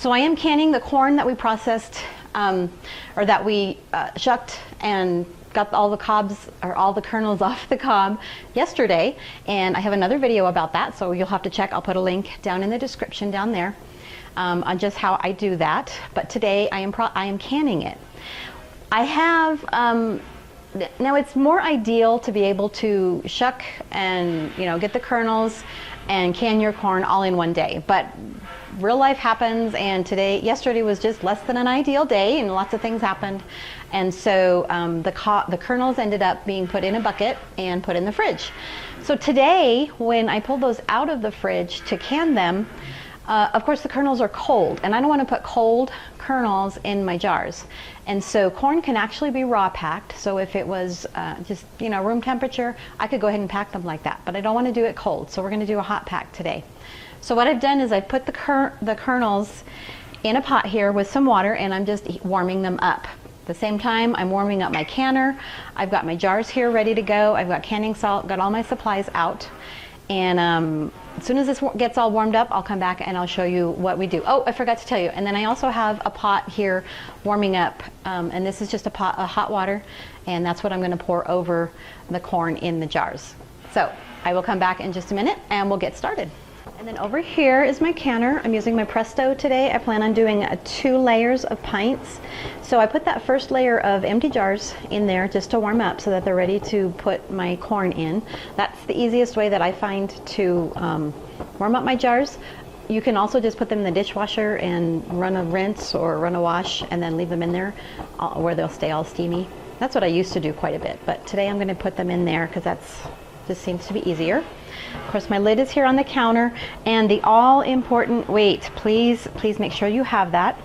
So I am canning the corn that we processed, or that we shucked and got all the cobs or all the kernels off the cob yesterday, and I have another video about that, so you'll have to check. I'll put a link down in the description down there on just how I do that. But today I am canning it. I have now it's more ideal to be able to shuck and get the kernels and can your corn all in one day, but real life happens, and yesterday was just less than an ideal day, and lots of things happened, and so the kernels ended up being put in a bucket and put in the fridge. So today, when I pulled those out of the fridge to can them, of course the kernels are cold, and I don't want to put cold kernels in my jars. And so corn can actually be raw packed, so if it was just room temperature, I could go ahead and pack them like that, but I don't want to do it cold, so we're going to do a hot pack today. So what I've done is I've put the kernels in a pot here with some water, and I'm just warming them up. At the same time, I'm warming up my canner. I've got my jars here ready to go. I've got canning salt, got all my supplies out. And as soon as this gets all warmed up, I'll come back and I'll show you what we do. Oh, I forgot to tell you. And then I also have a pot here warming up, and this is just a pot of hot water, and that's what I'm going to pour over the corn in the jars. So I will come back in just a minute and we'll get started. And then over here is my canner. I'm using my Presto today. I plan on doing 2 layers of pints. So I put that first layer of empty jars in there just to warm up so that they're ready to put my corn in. That's the easiest way that I find to warm up my jars. You can also just put them in the dishwasher and run a rinse or run a wash and then leave them in there where they'll stay all steamy. That's what I used to do quite a bit, but today I'm going to put them in there because that's just seems to be easier. Of course, my lid is here on the counter, and the all-important weight, please make sure you have that.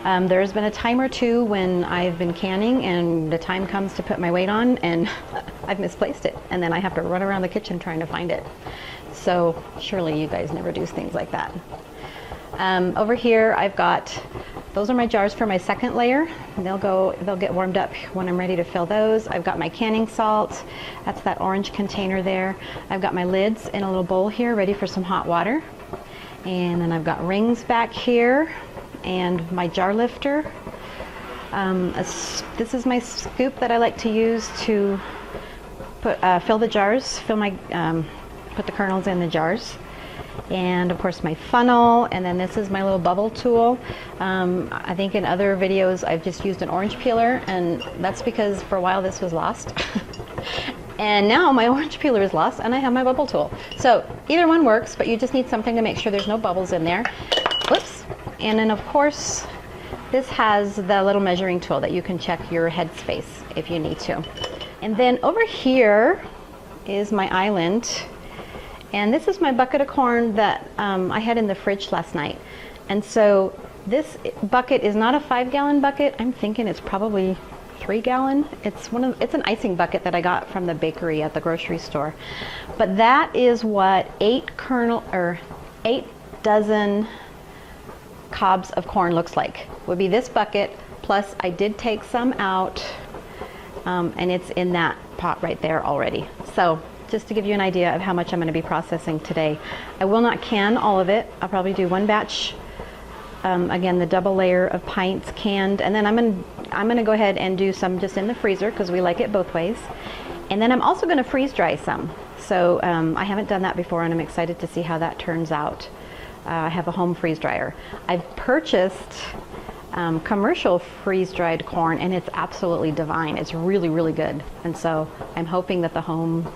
There's been a time or two when I've been canning and the time comes to put my weight on and I've misplaced it, and then I have to run around the kitchen trying to find it. So surely you guys never do things like that. Over here I've got, those are my jars for my second layer. They'll get warmed up when I'm ready to fill those. I've got my canning salt. That's that orange container there. I've got my lids in a little bowl here ready for some hot water. And then I've got rings back here and my jar lifter. This is my scoop that I like to use to fill the jars, put the kernels in the jars. And of course my funnel, and then this is my little bubble tool. I think in other videos I've just used an orange peeler, and that's because for a while this was lost. And now my orange peeler is lost and I have my bubble tool. So either one works, but you just need something to make sure there's no bubbles in there. Whoops. And then of course this has the little measuring tool that you can check your head space if you need to. And then over here is my island. And this is my bucket of corn that I had in the fridge last night. And so this bucket is not a 5-gallon bucket. I'm thinking it's probably 3-gallon. It's an icing bucket that I got from the bakery at the grocery store. But that is what 8 dozen cobs of corn looks like. Would be this bucket, plus I did take some out, and it's in that pot right there already. So just to give you an idea of how much I'm going to be processing today. I will not can all of it. I'll probably do 1 batch. Again, the double layer of pints canned, and then I'm going to go ahead and do some just in the freezer because we like it both ways. And then I'm also going to freeze dry some. So I haven't done that before, and I'm excited to see how that turns out. I have a home freeze dryer. I've purchased commercial freeze-dried corn, and it's absolutely divine. It's really, really good. And so I'm hoping that the home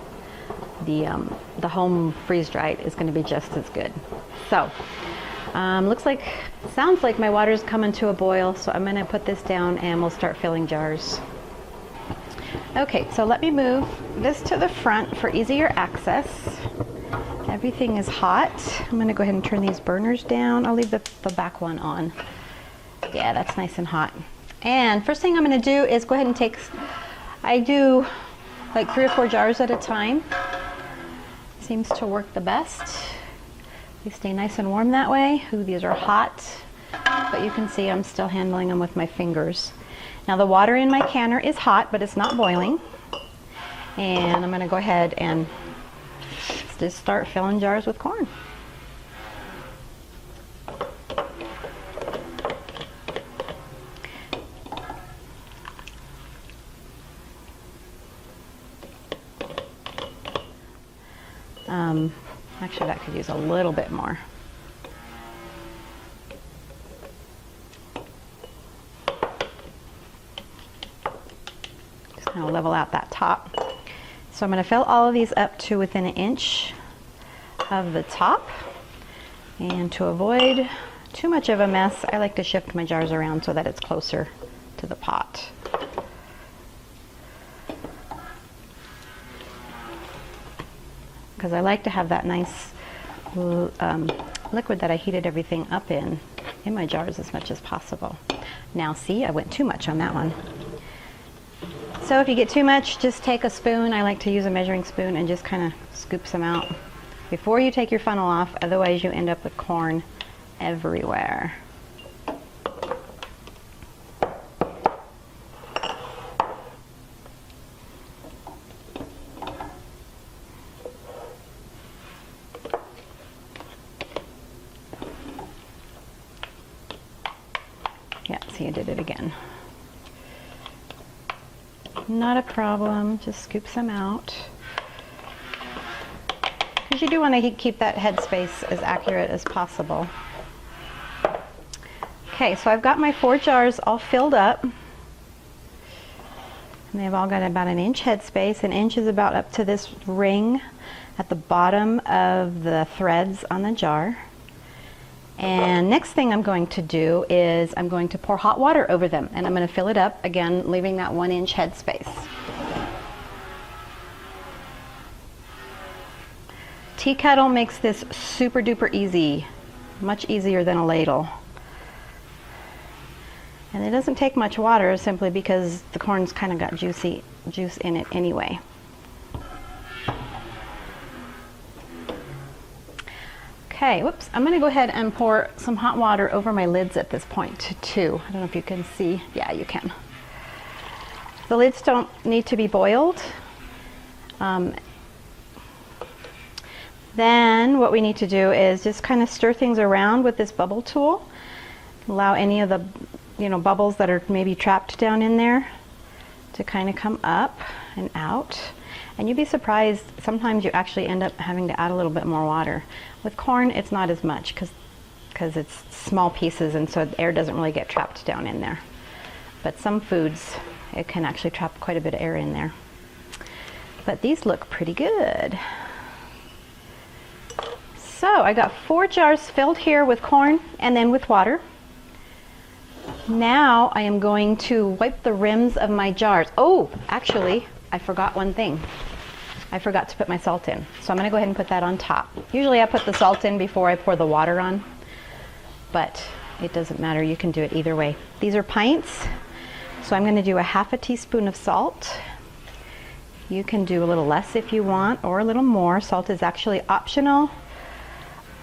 freeze-dried is going to be just as good. So sounds like my water's coming to a boil, so I'm going to put this down and we'll start filling jars. Okay, so let me move this to the front for easier access. Everything is hot. I'm going to go ahead and turn these burners down. I'll leave the back one on. Yeah, that's nice and hot. And first thing I'm going to do is go ahead and I do like 3 or 4 jars at a time. Seems to work the best. They stay nice and warm that way. Ooh, these are hot, but you can see I'm still handling them with my fingers. Now the water in my canner is hot, but it's not boiling. And I'm going to go ahead and just start filling jars with corn. Actually, that could use a little bit more. Just kind of level out that top. So I'm going to fill all of these up to within an inch of the top. And to avoid too much of a mess, I like to shift my jars around so that it's closer to the pot. Because I like to have that nice liquid that I heated everything up in my jars as much as possible. Now see, I went too much on that one. So if you get too much, just take a spoon. I like to use a measuring spoon and just kind of scoop some out before you take your funnel off, otherwise you end up with corn everywhere. Yeah, see, I did it again. Not a problem, just scoop some out. Because you do want to keep that headspace as accurate as possible. Okay, so I've got my 4 jars all filled up. And they've all got about an inch headspace. An inch is about up to this ring at the bottom of the threads on the jar. And next thing I'm going to do is I'm going to pour hot water over them, and I'm going to fill it up, again, leaving that 1 inch headspace. Tea kettle makes this super duper easy, much easier than a ladle. And it doesn't take much water simply because the corn's kind of got juice in it anyway. Okay, whoops, I'm gonna go ahead and pour some hot water over my lids at this point too. I don't know if you can see. Yeah, you can. The lids don't need to be boiled. Then what we need to do is just kind of stir things around with this bubble tool. Allow any of the bubbles that are maybe trapped down in there to kind of come up and out. And you'd be surprised, sometimes you actually end up having to add a little bit more water. With corn, it's not as much because it's small pieces, and so the air doesn't really get trapped down in there. But some foods, it can actually trap quite a bit of air in there. But these look pretty good. So I got 4 jars filled here with corn and then with water. Now I am going to wipe the rims of my jars. Oh, actually, I forgot one thing. I forgot to put my salt in. So I'm going to go ahead and put that on top. Usually I put the salt in before I pour the water on, but it doesn't matter. You can do it either way. These are pints, so I'm going to do 1/2 teaspoon of salt. You can do a little less if you want, or a little more. Salt is actually optional,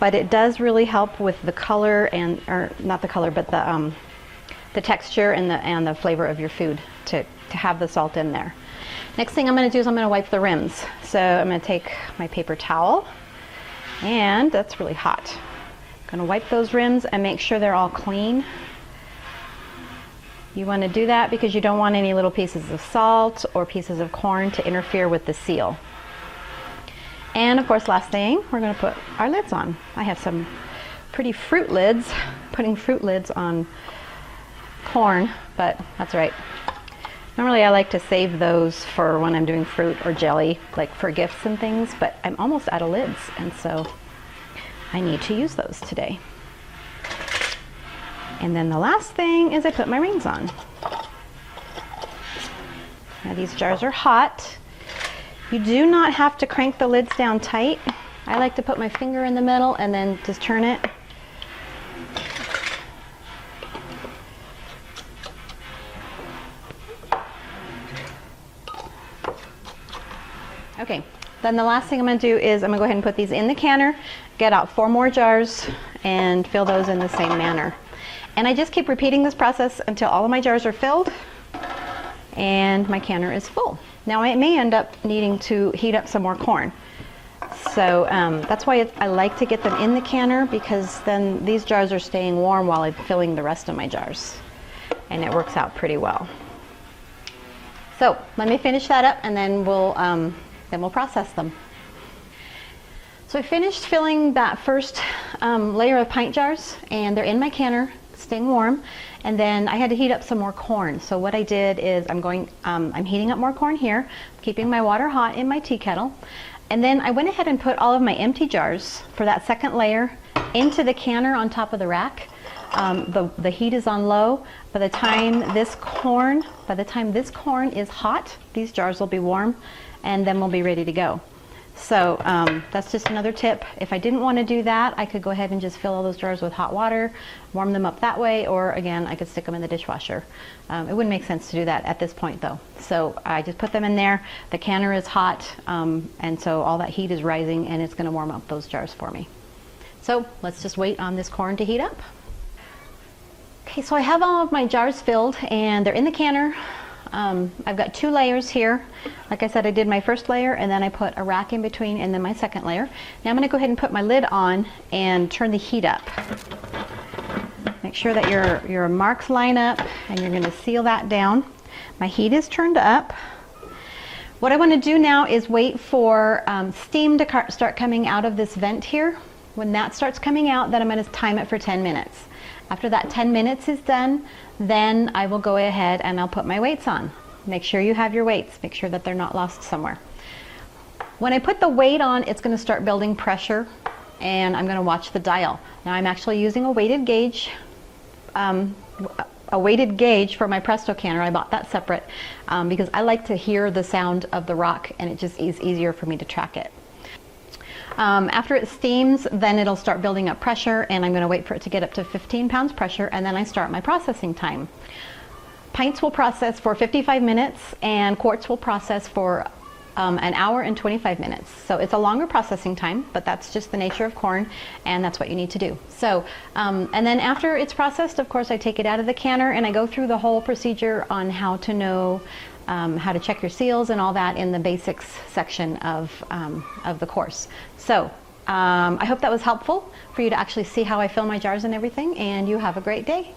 but it does really help with the color or not the color, but the texture and the flavor of your food to have the salt in there. Next thing I'm going to do is I'm going to wipe the rims. So I'm going to take my paper towel, and that's really hot. I'm going to wipe those rims and make sure they're all clean. You want to do that because you don't want any little pieces of salt or pieces of corn to interfere with the seal. And of course, last thing, we're going to put our lids on. I have some pretty fruit lids, putting fruit lids on corn, but that's right. Normally I like to save those for when I'm doing fruit or jelly, like for gifts and things, but I'm almost out of lids, and so I need to use those today. And then the last thing is I put my rings on. Now these jars are hot. You do not have to crank the lids down tight. I like to put my finger in the middle and then just turn it. Okay, then the last thing I'm going to do is I'm going to go ahead and put these in the canner, get out 4 more jars, and fill those in the same manner. And I just keep repeating this process until all of my jars are filled and my canner is full. Now I may end up needing to heat up some more corn. So that's why I like to get them in the canner, because then these jars are staying warm while I'm filling the rest of my jars. And it works out pretty well. So let me finish that up and then we'll process them. So I finished filling that first layer of pint jars, and they're in my canner, staying warm. And then I had to heat up some more corn. So what I did is I'm heating up more corn here, keeping my water hot in my tea kettle. And then I went ahead and put all of my empty jars for that second layer into the canner on top of the rack. The heat is on low. By the time this corn is hot, these jars will be warm, and then we'll be ready to go. So that's just another tip. If I didn't want to do that, I could go ahead and just fill all those jars with hot water, warm them up that way, or again, I could stick them in the dishwasher. It wouldn't make sense to do that at this point though. So I just put them in there. The canner is hot, and so all that heat is rising, and it's going to warm up those jars for me. So let's just wait on this corn to heat up. Okay, so I have all of my jars filled, and they're in the canner. I've got 2 layers here. Like I said, I did my first layer, and then I put a rack in between, and then my second layer. Now I'm going to go ahead and put my lid on and turn the heat up. Make sure that your marks line up, and you're going to seal that down. My heat is turned up. What I want to do now is wait for steam to start coming out of this vent here. When that starts coming out, then I'm going to time it for 10 minutes. After that 10 minutes is done, then I will go ahead and I'll put my weights on. Make sure you have your weights. Make sure that they're not lost somewhere. When I put the weight on, it's going to start building pressure, and I'm going to watch the dial. Now I'm actually using a weighted gauge for my Presto canner. I bought that separate because I like to hear the sound of the rock, and it just is easier for me to track it. After it steams, then it'll start building up pressure, and I'm going to wait for it to get up to 15 pounds pressure, and then I start my processing time. Pints will process for 55 minutes, and quarts will process for an hour and 25 minutes. So it's a longer processing time, but that's just the nature of corn, and that's what you need to do. So, and then after it's processed, of course, I take it out of the canner, and I go through the whole procedure on how to know how to check your seals and all that in the basics section of the course. So I hope that was helpful for you to actually see how I fill my jars and everything, and you have a great day.